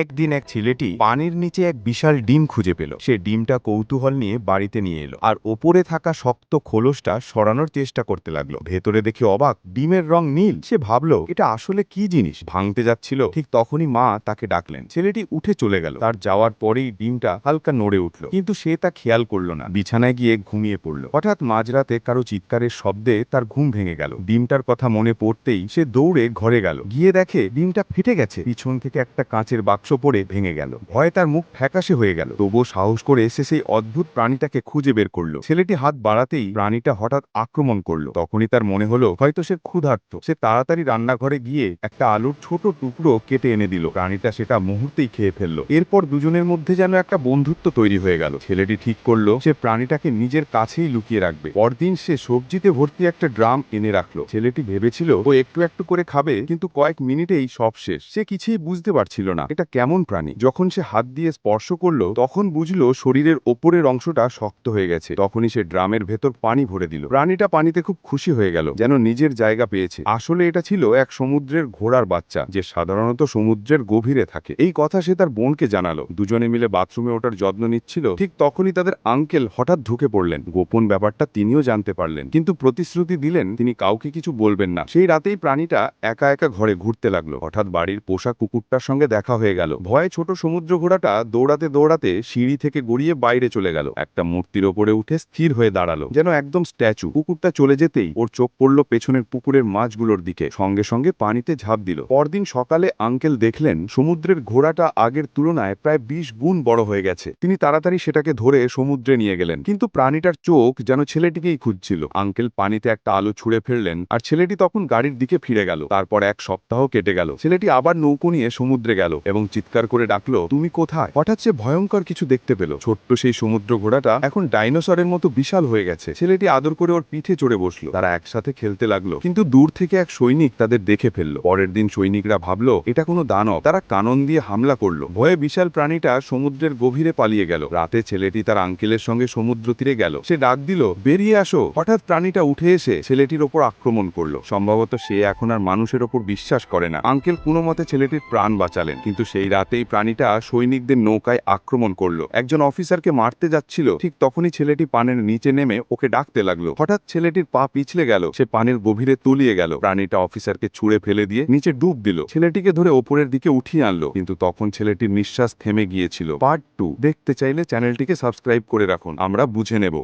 একদিন এক ছেলেটি পানির নিচে এক বিশাল ডিম খুঁজে পেল। সে ডিমটা কৌতূহল নিয়ে বাড়িতে নিয়ে এলো আর ওপরে থাকা শক্ত খোলসটা সরানোর চেষ্টা করতে লাগলো। ভেতরে দেখে অবাক, ডিমের রং নীল। সে ভাবলো এটা আসলে কি জিনিস। ভাঙতে যাচ্ছিল, ঠিক তখনই মা তাকে ডাকলেন। ছেলেটি উঠে চলে গেল। তার যাওয়ার পরেই ডিমটা হালকা নড়ে উঠল, কিন্তু সে তা খেয়াল করলো না। বিছানায় গিয়ে ঘুমিয়ে পড়ল। হঠাৎ মাঝরাতে কারো চিৎকারের শব্দে তার ঘুম ভেঙে গেল। ডিমটার কথা মনে পড়তেই সে দৌড়ে ঘরে গেল। গিয়ে দেখে ডিমটা ফেটে গেছে। পিছন থেকে একটা কাঁচের বাক্স পড়ে ভেঙে গেল। ভয়ে তার মুখ ফ্যাকাশে হয়ে গেল। তবুও সাহস করে এসে সেই অদ্ভুত প্রাণীটাকে খুঁজে বের করলো। ছেলেটি হাত বাড়াতেই প্রাণীটা হঠাৎ আক্রমণ করলো। তখনই তার মনে হলো হয়তো সে ক্ষুধার্ত। সে তাড়াতাড়ি রান্নাঘরে গিয়ে একটা আলুর ছোট টুকরো কেটে এনে দিল। প্রাণীটা সেটা মুহূর্তেই খেয়ে ফেললো। এরপর দুজনের মধ্যে যেন একটা বন্ধুত্ব তৈরি হয়ে গেল। ছেলেটি ঠিক করলো সে প্রাণীটাকে নিজের কাছেই লুকিয়ে রাখবে। পরদিন সে সবজিতে ভর্তি একটা ড্রাম এনে রাখলো। ছেলেটি ভেবেছিল ও একটু একটু করে খাবে, কিন্তু কয়েক মিনিটেই সব শেষ। সে কিছুই বুঝতে পারছিল না এটা কেমন প্রাণী। যখন সে হাত দিয়ে স্পর্শ করলো তখন বুঝলো শরীরের ওপরের অংশটা শক্ত হয়ে গেছে। তখনই সে ড্রামের ভেতর পানি ভরে দিল। প্রাণীটা পানিতে খুব খুশি হয়ে গেল, যেন নিজের জায়গা পেয়েছে। আসলে এটা ছিল এক সমুদ্রের ঘোড়ার বাচ্চা, যে সাধারণত সমুদ্রের গভীরে থাকে। এই কথা সে তার বোনকে জানালো। দুজনে মিলে বাথরুমে ওটার যত্ন নিচ্ছিল। ঠিক তখনই তাদের আঙ্কেল হঠাৎ ঢুকে পড়লেন। গোপন ব্যাপারটা তিনিও জানতে পারলেন, কিন্তু প্রতিশ্রুতি দিলেন তিনি কাউকে কিছু বলবেন না। সেই রাতেই প্রাণীটা একা একা ঘরে ঘুরতে লাগলো। হঠাৎ বাড়ির পোষা কুকুরটার সঙ্গে দেখা হয়ে গেল। ভয়ে ছোট সমুদ্র ঘোড়াটা দৌড়াতে দৌড়াতে সিঁড়ি থেকে গড়িয়ে বাইরে চলে গেল। একটা মূর্তির ওপরে উঠে স্থির হয়ে দাঁড়ালো, যেন একদম স্ট্যাচু। কুকুরটা চলে যেতেই ওর চোখ পড়ল পেছনের পুকুরের মাছগুলোর দিকে। সঙ্গে সঙ্গে পানিতে ঝাঁপ দিল। পরদিন সকালে আঙ্কেল দেখলেন সমুদ্রের ঘোড়াটা আগের তুলনায় প্রায় 20 গুণ বড় হয়ে গেছে। তিনি তাড়াতাড়ি সেটাকে ধরে সমুদ্রে নিয়ে গেলেন, কিন্তু প্রাণীটার চোখ যেন ছেলেটিকেই খুঁজছিল। আঙ্কেল পানিতে একটা আলু ছুঁড়ে ফেললেন আর ছেলেটি তখন গাড়ির দিকে ফিরে গেল। তারপর এক সপ্তাহ কেটে গেল। ছেলেটি আবার নৌকো নিয়ে সমুদ্রে গেল এবং চিৎকার করে ডাকলো, তুমি কোথায়? হঠাৎ সে ভয়ঙ্কর কিছু দেখতে পেল। ছোট্ট সেই সমুদ্র ঘোড়াটা এখন ডাইনোসরের মতো বিশাল হয়ে গেছে। ছেলেটি আদর করে ওর পিঠে চড়ে বসলো। তারা একসাথে খেলতে লাগলো, কিন্তু দূর থেকে এক সৈনিক তাদের দেখে ফেললো। পরের দিন সৈনিকরা ভাবলো এটা কোনো দানব। তারা কানন দিয়ে হামলা করলো। ভয়ে বিশাল প্রাণীটা সমুদ্রের গভীরে পালিয়ে গেল। রাতে ছেলেটি তার আঙ্কেলের সঙ্গে সমুদ্র তীরে গেল। সে ডাক দিল, বেরিয়ে আসো। হঠাৎ প্রাণীটা উঠে এসে ছেলেটির ওপর আক্রমণ করলো। সম্ভবত সে এখন আর মানুষের ওপর বিশ্বাস করে না। আঙ্কেল কোনো মতে ছেলেটির প্রাণ বাঁচালেন, কিন্তু সেই রাতেই প্রাণীটা সৈনিকদের নৌকায় আক্রমণ করলো। একজন অফিসারকে মারতে যাচ্ছিল। ঠিক তখনই ছেলেটি পানের নিচে নেমে ওকে ডাকতে লাগলো। হঠাৎ ছেলেটির পা পিছলে গেল। সে পানির গভীরে তলিয়ে গেল। প্রাণীটা অফিসারকে ছুঁড়ে ফেলে দিয়ে নিচে ডুব দিল। ছেলেটিকে ধরে ওপরের দিকে উঠিয়ে আনলো, কিন্তু তখন ছেলেটির নিঃশ্বাস থেমে গিয়েছিল। পার্ট 2 দেখতে চাইলে চ্যানেলটিকে সাবস্ক্রাইব করে রাখুন, আমরা বুঝে নেব।